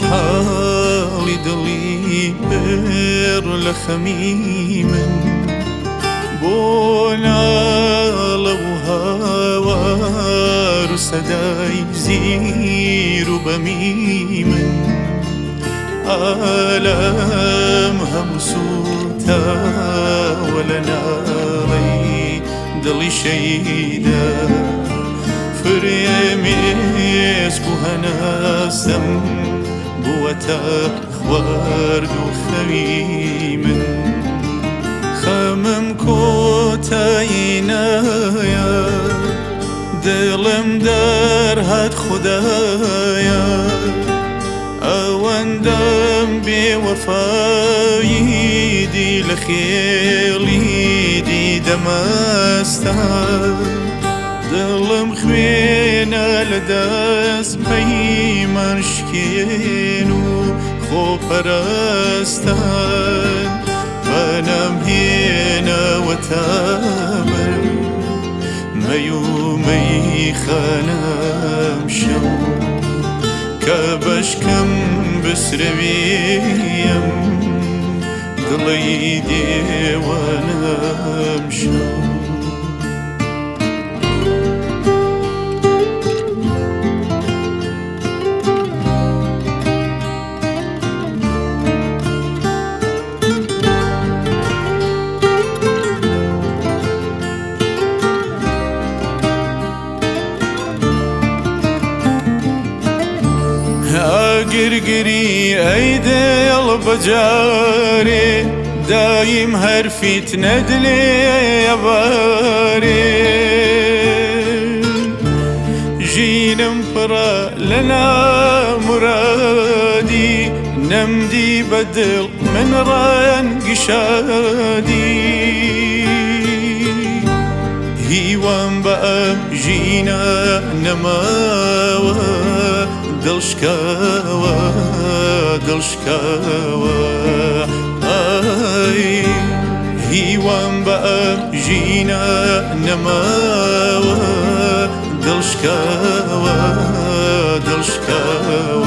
حالي دڵی پێر لە خەمی من بۆ ناڵە و هاوار و سەدای زیر و بەمی من عالەم هەموو سوتاوە لە ناڵەی دڵی شەیدا فرێمێسک و هەناسەم بووەتە خوارد و خەوی من خەمم کۆتایی نایە دڵم دەرهات خودایە ئەوەندەم بێوەفایی دی لە خێڵی دیدەمەستە دڵم خوێنە لە دەست پەیمانشکێن و خۆپەرستان بەنام هێنەوەتە بەر مەی و مەیخانەم شەو کە بەشکەم بسرەوێیم دڵی دێوانەم شەو گرگری ئەی دڵ بەجارێ دایم هەرفیت نەدلێ ئەبارێ ژینم پڕە لە نامورادی نەمدی بەدڵ من ڕەنگی شادی هیوام بە ئەم ژینە نەماوە دڵشکاوە دڵشکاوە ئای هیوام بە ئەم ژینە نەماوە دڵشکاوە دڵشکاوە